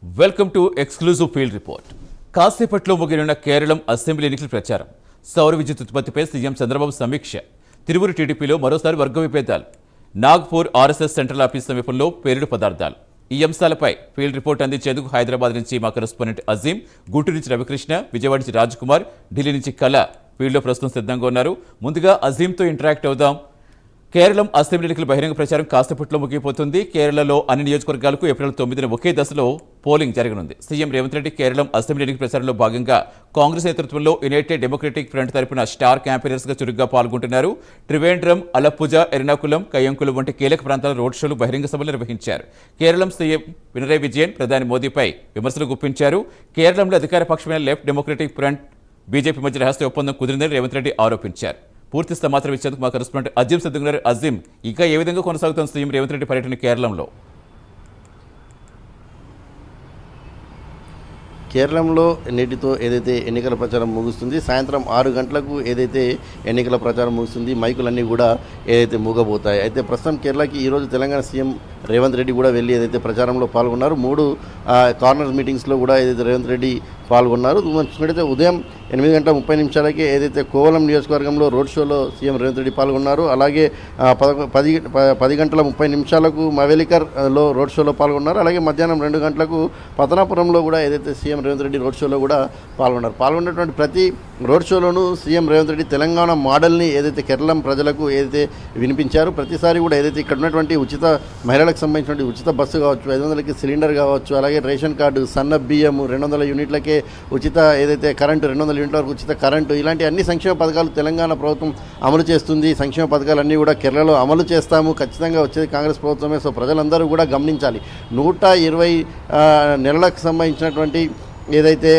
Welcome to exclusive field report. కాసేపట్లో ముగిలిన Keralam assembly ఎన్నికల ప్రచారం. సౌర విద్యుత్ ఉత్పత్తిపై సీఎం చంద్రబాబు సమీక్ష. తిరువురు టీడీపీలో మరోసారి వర్గ విభేదాలు. నాగ్పూర్ ఆర్ఎస్ఎస్ సెంట్రల్ ఆఫీస్ సమీపంలో పేలుడు పదార్థాలు. ఈ అంశాలపై ఫీల్డ్ రిపోర్ట్ అందించేందుకు హైదరాబాద్ నుంచి మా కరెస్పాండెంట్ అజీం, గుంటూరు నుంచి రవికృష్ణ, విజయవాడ నుంచి రాజ్ కుమార్, ఢిల్లీ నుంచి కళ ఫీల్డ్లో ప్రస్తుతం సిద్ధంగా ఉన్నారు. ముందుగా అజీంతో ఇంటరాక్ట్ అవుదాం. కేరళం అసెంబ్లీ ఎన్నికల బహిరంగ ప్రచారం కాసేపట్లో ముగిపోతుంది. కేరళలో అన్ని నియోజకవర్గాలకు ఏప్రిల్ 9న ఒకే దశలో పోలింగ్ జరగనుంది. సీఎం రేవంత్ రెడ్డి కేరళం అసెంబ్లీ ఎన్నికల ప్రచారంలో భాగంగా కాంగ్రెస్ నేతృత్వంలో యునైటెడ్ డెమోక్రటిక్ ఫ్రంట్ తరపున స్టార్ క్యాంపెయినర్స్గా చురుగ్గా పాల్గొంటున్నారు. త్రివేంద్రం, అలప్పుజ, ఎర్నాకులం, కయ్యంకులం వంటి కీలక ప్రాంతాల రోడ్ షోలు, బహిరంగ సభలు నిర్వహించారు. కేరళం సీఎం పినరయ్ విజయన్ ప్రధాని మోదీపై విమర్శలు గుప్పించారు. కేరళంలో అధికార పక్షమైన లెఫ్ట్ డెమోక్రటిక్ ఫ్రంట్ బీజేపీ మధ్య రహస్య ఒప్పందం కుదిరిందని రేవంత్ రెడ్డి ఆరోపించారు. పూర్తి సమాచారం ఇచ్చేందుకు మా కరెస్పాండెంట్ అజీం సిద్ధంగా. అజీం, ఇంకా ఏ విధంగా కొనసాగుతున్న సీఎం రేవంత్ రెడ్డి పర్యటన కేరళంలో? కేరళంలో నేటితో ఏదైతే ఎన్నికల ప్రచారం ముగుస్తుంది, సాయంత్రం 6 గంటలకు ఏదైతే ఎన్నికల ప్రచారం ముగుస్తుంది, మైకులన్నీ కూడా ఏదైతే మూగబోతాయి. అయితే ప్రస్తుతం కేరళకి ఈరోజు తెలంగాణ సీఎం రేవంత్ రెడ్డి కూడా వెళ్ళి ఏదైతే ప్రచారంలో పాల్గొన్నారు. 3 కార్నర్ మీటింగ్స్లో కూడా ఏదైతే రేవంత్ రెడ్డి పాల్గొన్నారు. చూసుకుంటే ఉదయం 8:30 ఏదైతే కోవలం నియోజకవర్గంలో రోడ్ షోలో సీఎం రేవంత్ రెడ్డి పాల్గొన్నారు. అలాగే 10:30 మవేలికర్లో రోడ్ షోలో పాల్గొన్నారు. అలాగే మధ్యాహ్నం 2 గంటలకు పతనాపురంలో కూడా ఏదైతే సీఎం రేవంత్ రెడ్డి రోడ్ షోలో కూడా పాల్గొన్నారు. పాల్గొన్నటువంటి ప్రతి రోడ్ షోలోనూ సీఎం రేవంత్ రెడ్డి తెలంగాణ మోడల్ని ఏదైతే కేరళం ప్రజలకు ఏదైతే వినిపించారు. ప్రతిసారి కూడా ఏదైతే ఇక్కడ ఉన్నటువంటి ఉచిత మహిళలకు సంబంధించినటువంటి ఉచిత బస్సు కావచ్చు, 500కి సిలిండర్ కావచ్చు, అలాగే రేషన్ కార్డు, సన్న బియ్యం, 200 యూనిట్లకే ఉచిత ఏదైతే కరెంటు, 200 యూనిట్ల వరకు ఉచిత కరెంటు, ఇలాంటి అన్ని సంక్షేమ పథకాలు తెలంగాణ ప్రభుత్వం అమలు చేస్తుంది. సంక్షేమ పథకాలన్నీ కూడా కేరళలో అమలు చేస్తాము, ఖచ్చితంగా వచ్చేది కాంగ్రెస్ ప్రభుత్వమే. సో ప్రజలందరూ కూడా గమనించాలి. 120 నెలలకు సంబంధించినటువంటి ఏదైతే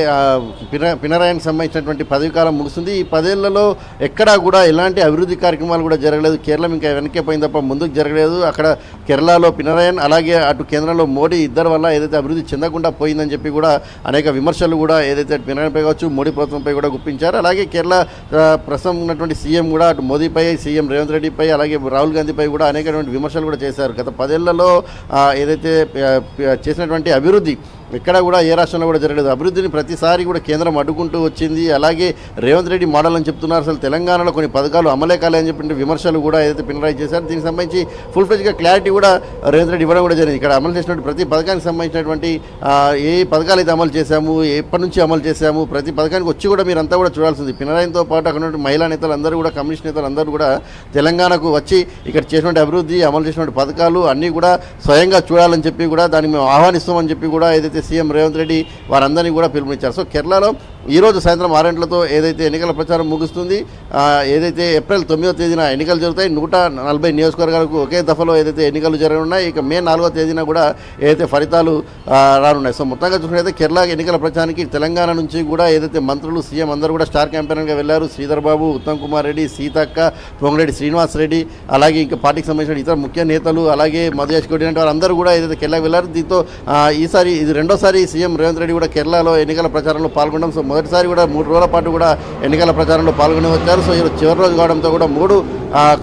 పినరాయికి సంబంధించినటువంటి పదవీకాలం ముగుస్తుంది. ఈ 10 ఏళ్లలో ఎక్కడా కూడా ఎలాంటి అభివృద్ధి కార్యక్రమాలు కూడా జరగలేదు. కేరళం ఇంకా వెనక్కే పోయింది తప్ప ముందుకు జరగలేదు. అక్కడ కేరళలో పినరాయన్, అలాగే అటు కేంద్రంలో మోడీ ఇద్దరి వల్ల ఏదైతే అభివృద్ధి చెందకుండా పోయిందని చెప్పి కూడా అనేక విమర్శలు కూడా ఏదైతే పినరాయన్పై కావచ్చు, మోడీ ప్రభుత్వంపై కూడా గుప్పించారు. అలాగే కేరళ ప్రస్తుతం ఉన్నటువంటి సీఎం కూడా అటు మోదీపై, సీఎం రేవంత్ రెడ్డిపై, అలాగే రాహుల్ గాంధీపై కూడా అనేకటువంటి విమర్శలు కూడా చేశారు. గత 10 ఏళ్లలో ఏదైతే చేసినటువంటి అభివృద్ధి ఎక్కడ కూడా ఏ రాష్ట్రంలో కూడా జరగలేదు. అభివృద్ధిని ప్రతిసారి కూడా కేంద్రం అడ్డుకుంటూ వచ్చింది. అలాగే రేవంత్ రెడ్డి మోడల్ అని చెప్తున్నారు. అసలు తెలంగాణలో కొన్ని పథకాలు అమలే కాలేదని చెప్పి విమర్శలు కూడా ఏదైతే పినరాయి చేశారు. దీనికి సంబంధించి ఫుల్ ఫ్లెడ్జ్గా క్లారిటీ కూడా రేవంత్ రెడ్డి ఇవ్వడం కూడా జరిగింది. ఇక్కడ అమలు చేసినటువంటి ప్రతి పథకానికి సంబంధించినటువంటి ఏ పథకాలు అయితే అమలు చేశాము, ఎప్పటి నుంచి అమలు చేశాము, ప్రతి పథకానికి వచ్చి కూడా మీరంతా కూడా చూడాల్సింది. పినరాయితో పాటు అక్కడ ఉన్నటువంటి మహిళా నేతలు అందరూ కూడా, కమ్యూనిస్ట్ నేతలు అందరూ కూడా తెలంగాణకు వచ్చి ఇక్కడ చేసినటువంటి అభివృద్ధి, అమలు చేసినటువంటి పథకాలు అన్నీ కూడా స్వయంగా చూడాలని చెప్పి కూడా దాన్ని మేము ఆహ్వానిస్తామని చెప్పి కూడా ఏదైతే సీఎం రేవంత్ రెడ్డి వారందరినీ కూడా పిలుపునిచ్చారు. సో కేరళలో ఈరోజు సాయంత్రం 6 గంటలతో ఏదైతే ఎన్నికల ప్రచారం ముగుస్తుంది. ఏదైతే ఏప్రిల్ 9వ తేదీన ఎన్నికలు జరుగుతాయి. 140 నియోజకవర్గాలకు ఒకే దఫలో ఏదైతే ఎన్నికలు జరగనున్నాయి. ఇక మే 4వ తేదీన కూడా ఏదైతే ఫలితాలు రానున్నాయి. సో మొత్తంగా చూసినట్లయితే కేరళ ఎన్నికల ప్రచారానికి తెలంగాణ నుంచి కూడా ఏదైతే మంత్రులు, సీఎం అందరూ కూడా స్టార్ క్యాంపెయినర్గా వెళ్లారు. శ్రీధర్ బాబు, ఉత్తమ్ కుమార్ రెడ్డి, సీతక్క, పొంగిరెడ్డి శ్రీనివాస్ రెడ్డి, అలాగే ఇంకా పార్టీకి సంబంధించిన ఇతర ముఖ్య నేతలు, అలాగే మధుయాష్ కోటి అంటే వారందరూ కూడా ఏదైతే కేరళకు వెళ్లారు. దీంతో ఈసారి ఇది రెండోసారి సీఎం రేవంత్ రెడ్డి కూడా కేరళలో ఎన్నికల ప్రచారంలో పాల్గొనడం. సో మొదటిసారి కూడా 3 రోజుల పాటు కూడా ఎన్నికల ప్రచారంలో పాల్గొని వచ్చారు. సో ఈరోజు చివరి రోజు కావడంతో కూడా 3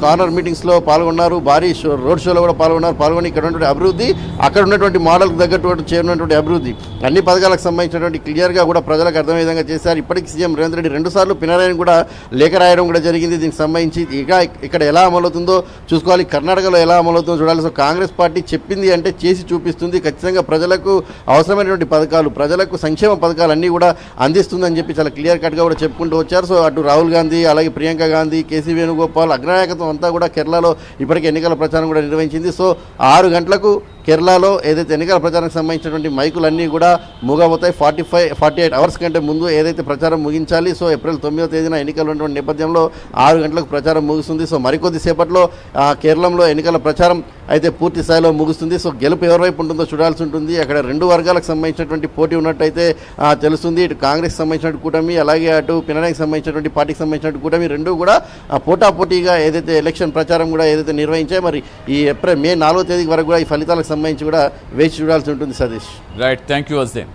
కార్నర్ మీటింగ్స్లో పాల్గొన్నారు. భారీ రోడ్ షోలో కూడా పాల్గొని ఇక్కడ ఉన్నటువంటి అభివృద్ధి, అక్కడ ఉన్నటువంటి మోడల్కి తగ్గట్టు చేరినటువంటి అభివృద్ధి, అన్ని పథకాలకు సంబంధించినటువంటి క్లియర్గా కూడా ప్రజలకు అర్థమయ్యే విధంగా చేశారు. ఇప్పటికీ సీఎం రేవంత్ రెడ్డి 2 సార్లు పినరాయిని కూడా లేఖ రాయడం కూడా జరిగింది. దీనికి సంబంధించి ఇక్కడ ఎలా అమలవుతుందో చూసుకోవాలి, కర్ణాటకలో ఎలా అమలవుతుందో చూడాలి. సో కాంగ్రెస్ పార్టీ చెప్పింది అంటే చేసి చూపిస్తుంది. ఖచ్చితంగా ప్రజలకు అవసరమైనటువంటి పథకాలు, ప్రజలకు సంక్షేమ పథకాలు అన్నీ కూడా అందిస్తుందని చెప్పి చాలా క్లియర్ కట్గా కూడా చెప్పుకుంటూ వచ్చారు. సో అటు రాహుల్ గాంధీ, అలాగే ప్రియాంక గాంధీ, కేసీ వేణుగోపాల్ అగ్రనాయకత్వం అంతా కూడా కేరళలో ఇప్పటికే ఎన్నికల ప్రచారం కూడా నిర్వహించింది. సో 6 గంటలకు కేరళలో ఏదైతే ఎన్నికల ప్రచారానికి సంబంధించినటువంటి మైకులన్నీ కూడా మూగబోతాయి. 48 అవర్స్ కంటే ముందు ఏదైతే ప్రచారం ముగించాలి. సో ఏప్రిల్ 9వ తేదీన ఎన్నికలు ఉన్నటువంటి నేపథ్యంలో 6 గంటలకు ప్రచారం ముగుస్తుంది. సో మరికొద్ది సేపట్లో కేరళంలో ఎన్నికల ప్రచారం అయితే పూర్తి స్థాయిలో ముగుస్తుంది. సో గెలుపు ఎవరి వైపు ఉంటుందో చూడాల్సి ఉంటుంది. అక్కడ 2 వర్గాలకు సంబంధించినటువంటి పోటీ ఉన్నట్టయితే తెలుస్తుంది. ఇటు కాంగ్రెస్ సంబంధించిన కూటమి, అలాగే అటు పినరాయికి సంబంధించినటువంటి పార్టీకి సంబంధించిన కూటమి, 2 కూడా పోటాపోటీగా ఏదైతే ఎలక్షన్ ప్రచారం కూడా ఏదైతే నిర్వహించాయి. మరి ఈ మే 4వ తేదీ వరకు కూడా ఈ ఫలితాలకు సంబంధించి కూడా వేచి చూడాల్సి ఉంటుంది. Satish. Right, thank you Azeem.